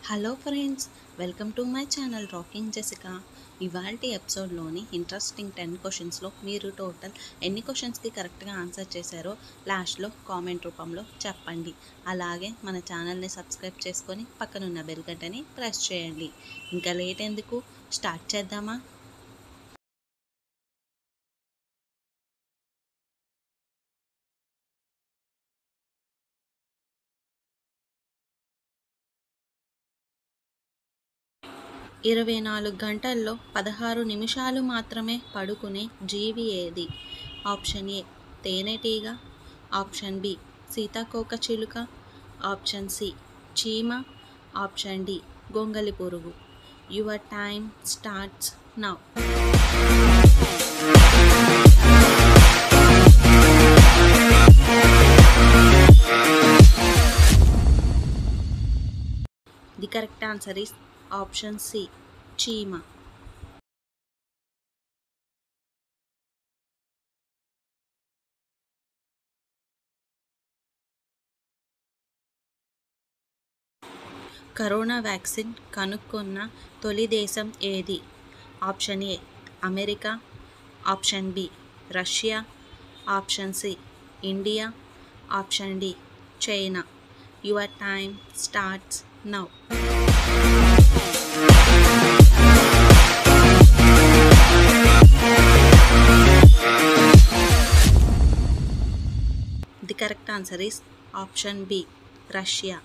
Hello friends, welcome to my channel rocking Jessica. ఇవాల్టి ఎపిసోడ్లోని interesting 10 క్వశ్చన్స్లో మీరు total ఎన్ని క్వశ్చన్స్కి కరెక్ట్గా ఆన్సర్ చేశారో లాస్ట్లో కామెంట్ రూపంలో చెప్పండి. అలాగే మన ఛానల్ని సబ్స్క్రైబ్ చేసుకొని పక్కనున్న బెల్ గంటని ప్రెస్ చేయండి. ఇంకా లేట్ ఎందుకు, స్టార్ట్ చేద్దామా? 24 గంటల్లో 16 నిమిషాలు మాత్రమే పడుకునే జీవి ఏది? ఆప్షన్ ఏ తేనెటీగ, ఆప్షన్ బి సీతాకోకచిలుక, ఆప్షన్ సి చీమ, ఆప్షన్ డి గొంగలి పురుగు. Your time starts now. The correct answer is option C చీమ. కరోనా వ్యాక్సిన్ కనుక్కున్న తొలి దేశం ఏది? Option A America, option B Russia, option C India, option D China. Your time starts now. The correct answer is option B Russia.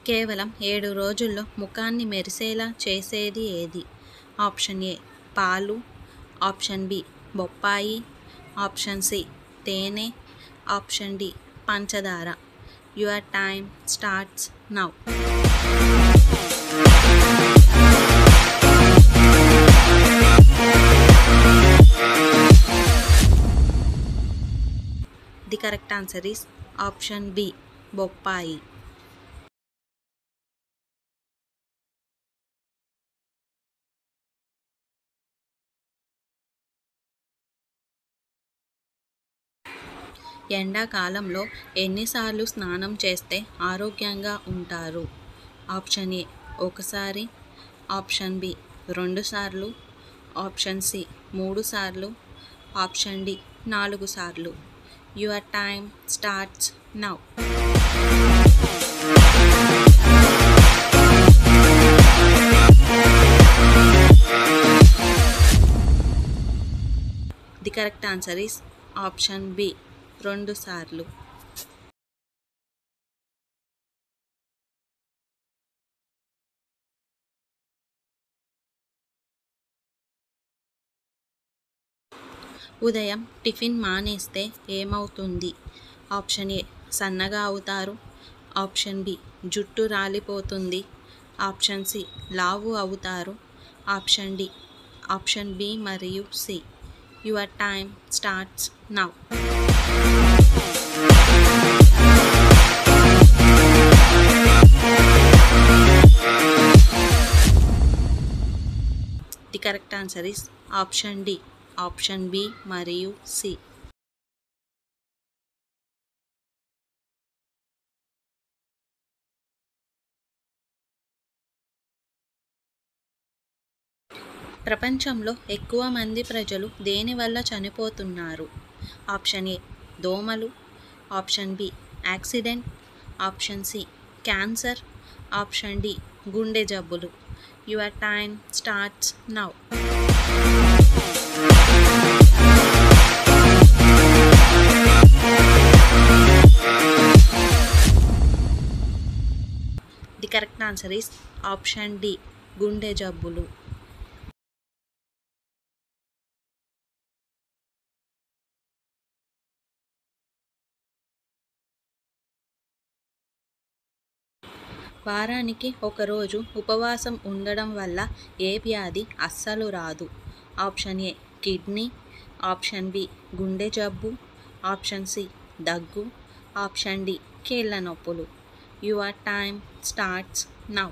కేవలం 7 రోజుల్లో ముఖాన్ని మెరిసేలా చేసేది ఏది? ఆప్షన్ ఏ పాలు, ఆప్షన్ బి బొప్పాయి, ఆప్షన్ సి తేనె, ఆప్షన్ డి పంచదార. Your time starts now. The correct answer is option B బొప్పాయి. ఎండాకాలంలో ఎన్నిసార్లు స్నానం చేస్తే ఆరోగ్యంగా ఉంటారు? ఆప్షన్ ఏ ఒకసారి, ఆప్షన్ బి 2 సార్లు, ఆప్షన్ సి 3 సార్లు, ఆప్షన్ డి 4 సార్లు. Your time starts now. The correct answer is option B 2 సార్లు. ఉదయం టిఫిన్ మానేస్తే ఏమవుతుంది? ఆప్షన్ ఏ సన్నగా అవుతారు, ఆప్షన్ బి జుట్టు రాలిపోతుంది, ఆప్షన్ సి లావు అవుతారు, ఆప్షన్ డి ఆప్షన్ బి మరియు C. Your time starts now. The correct answer is option D option B మరియు సి. ప్రపంచంలో ఎక్కువ మంది ప్రజలు దేనివల్ల చనిపోతున్నారు? ఆప్షన్ ఏ దోమలు, option B accident, option C cancer, option D గుండె జబ్బులు. Your time starts now. The correct answer is option D గుండె జబ్బులు. వారానికి ఒకరోజు ఉపవాసం ఉండడం వల్ల ఏ వ్యాధి అస్సలు రాదు? Option A kidney, option B గుండె జబ్బు, ఆప్షన్ సి దగ్గు, ఆప్షన్ డి కీళ్ళ నొప్పులు. Your time starts now.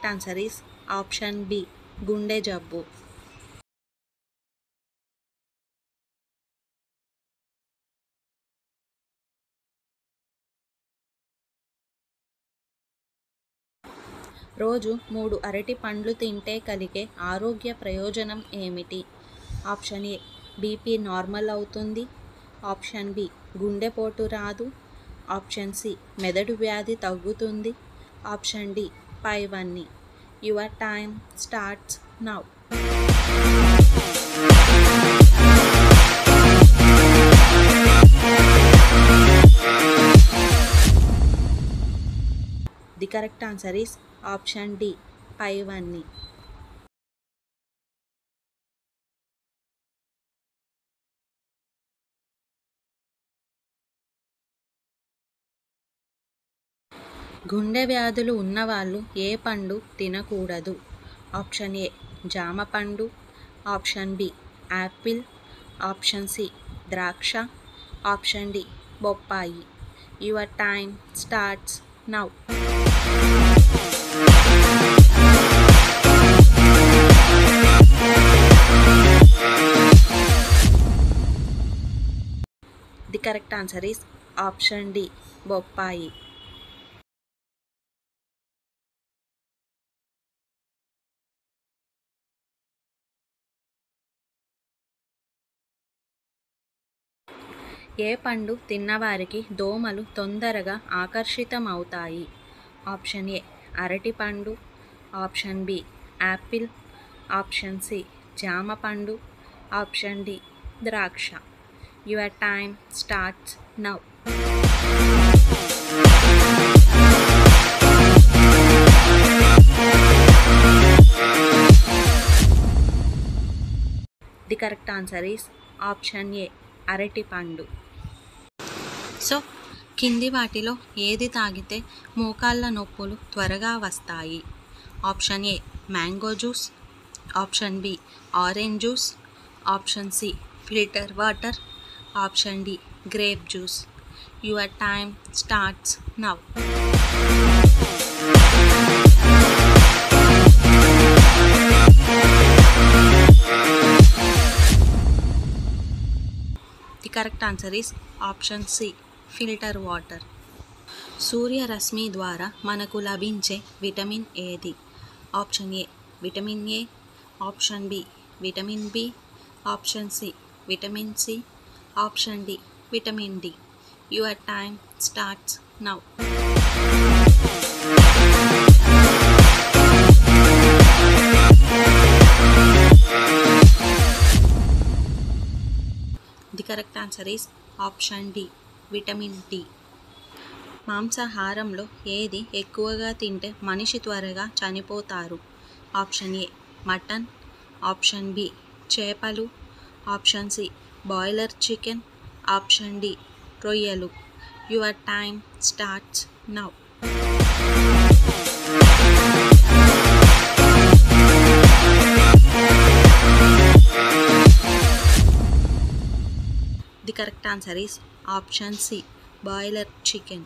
Correct answer is option B, గుండె జబ్బు. రోజు 3 అరటి పండ్లు తింటే కలిగే ఆరోగ్య ప్రయోజనం ఏమిటి? ఆప్షన్ ఏ, బీపీ నార్మల్ అవుతుంది. ఆప్షన్ బి, గుండెపోటు రాదు. ఆప్షన్ సి, మెదడు వ్యాధి తగ్గుతుంది. ఆప్షన్ డి, పైవన్నీ. Your time starts now. The correct answer is option D, పైవన్నీ. గుండె వ్యాధులు ఉన్నవాళ్ళు ఏ పండు తినకూడదు? ఆప్షన్ ఏ, జామ పండు. Option B, apple. Option C, ద్రాక్ష. ఆప్షన్ డి, బొప్పాయి. Your time starts now. The correct answer is option D, బొప్పాయి. ఏ పండు తిన్నవారికి దోమలు తొందరగా ఆకర్షితమవుతాయి? ఆప్షన్ ఏ, అరటి పండు. Option B, apple. Option C, జామ పండు. ఆప్షన్ డి, ద్రాక్ష. Your time starts now. The correct answer is option A, అరటి పండు. సో కింది వాటిలో ఏది తాగితే మోకాళ్ళ నొప్పులు త్వరగా వస్తాయి? Option A, mango juice. Option B, orange juice. Option C, filter water. Option D, grape juice. Your time starts now. The correct answer is option C, filter water. సూర్యరశ్మి ద్వారా మనకు లభించే విటమిన్ ఏది? Option A, vitamin A. Option B, vitamin B. Option C, vitamin C. Option D, vitamin D. Your time starts now. The correct answer is option D, vitamin D. మాంసాహారంలో ఏది ఎక్కువగా తింటే మనిషి త్వరగా చనిపోతారు? Option A, mutton. Option B, చేపలు. Option C, broiler chicken. Option D, రొయ్యలు. Your time starts now. The correct answer is option C, broiler chicken.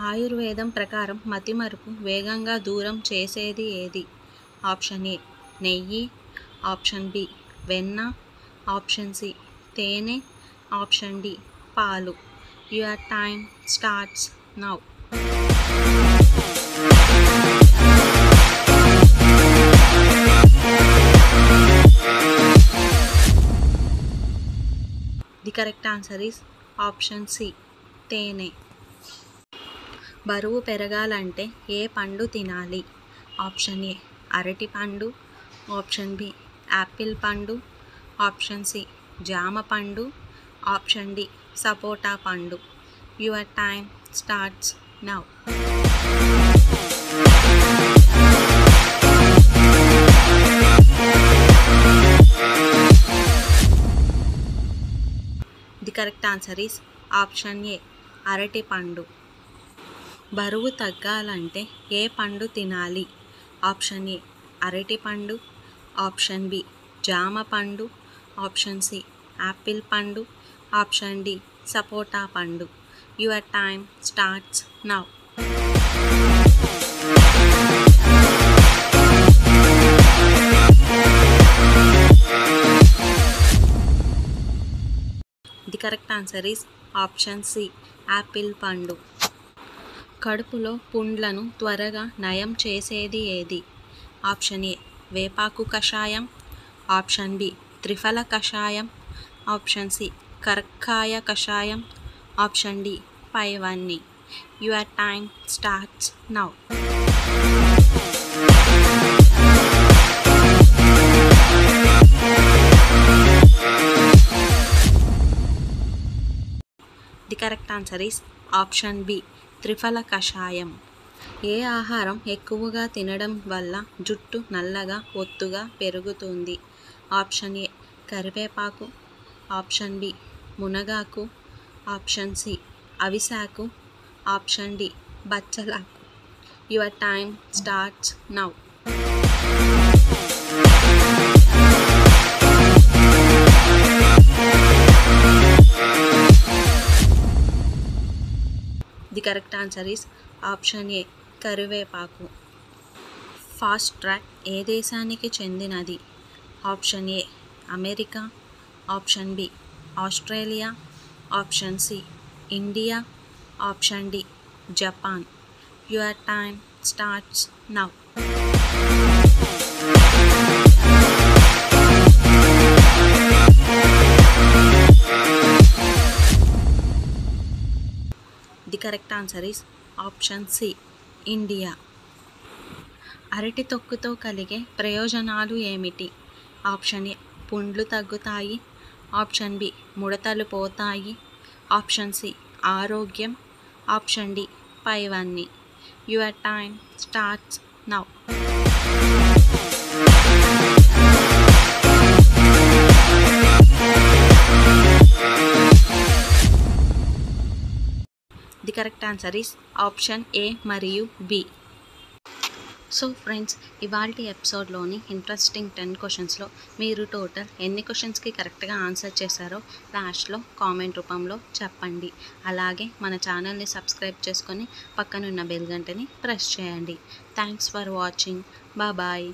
ఆయుర్వేదం ప్రకారం మతిమరుపు వేగంగా దూరం చేసేది ఏది? ఆప్షన్ ఏ, నెయ్యి. ఆప్షన్ బి, వెన్న. ఆప్షన్ సి, తేనె. ఆప్షన్ డి, పాలు. Your time starts now. The correct answer is option C, తేనె. బరువు పెరగాలంటే ఏ పండు తినాలి? ఆప్షన్ ఏ, అరటి పండు. ఆప్షన్ బి, యాపిల్ పండు. ఆప్షన్ సి, జామ పండు. ఆప్షన్ డి, సపోటా పండు. Your time starts now. The correct answer is option A, అరటి పండు. బరువు తగ్గాలంటే ఏ పండు తినాలి? ఆప్షన్ ఏ, అరటి పండు. ఆప్షన్ బి, జామ పండు. ఆప్షన్ సి, యాపిల్ పండు. ఆప్షన్ డి, సపోటా పండు. Your time starts now. The correct answer is option C apple పండు. కడుపులో పుండ్లను త్వరగా నయం చేసేది ఏది? ఆప్షన్ ఏ వేపాకు కషాయం, ఆప్షన్ బి త్రిఫల కషాయం, ఆప్షన్ సి కర్కాయ కషాయం, ఆప్షన్ డి పైవన్నీ. Your time starts now. The correct answer is option B త్రిఫల కషాయం. ఏ ఆహారం ఎక్కువగా తినడం వల్ల జుట్టు నల్లగా ఒత్తుగా పెరుగుతుంది? ఆప్షన్ ఏ కరివేపాకు, ఆప్షన్ బి మునగాకు, ఆప్షన్ సి అవిసాకు, ఆప్షన్ డి బచ్చలాకు. Your time starts now. The correct answer is option A కరివేపాకు. ఫాస్ట్ ట్రాక్ ఏ దేశానికి చెందినది? Option A America, option B Australia, option C India, option D Japan. Your time starts now. The correct answer is option C India. అరటి తొక్కుతో కలిగే ప్రయోజనాలు ఏమిటి? Option ఏ పుండ్లు తగ్గుతాయి, ఆప్షన్ బి ముడతలు పోతాయి, ఆప్షన్ సి ఆరోగ్యం, ఆప్షన్ డి పైవన్నీ. Your time starts now. The correct answer is option ఏ మరియు బి. సో ఫ్రెండ్స్, ఇవాల్టి ఎపిసోడ్లోని ఇంట్రెస్టింగ్ 10 క్వశ్చన్స్లో మీరు టోటల్ ఎన్ని క్వశ్చన్స్కి కరెక్ట్గా ఆన్సర్ చేశారో లాస్ట్లో కామెంట్ రూపంలో చెప్పండి. అలాగే మన ఛానల్ని సబ్స్క్రైబ్ చేసుకొని పక్కనున్న బెల్ గంటని ప్రెస్ చేయండి. Thanks for watching. బాయ్.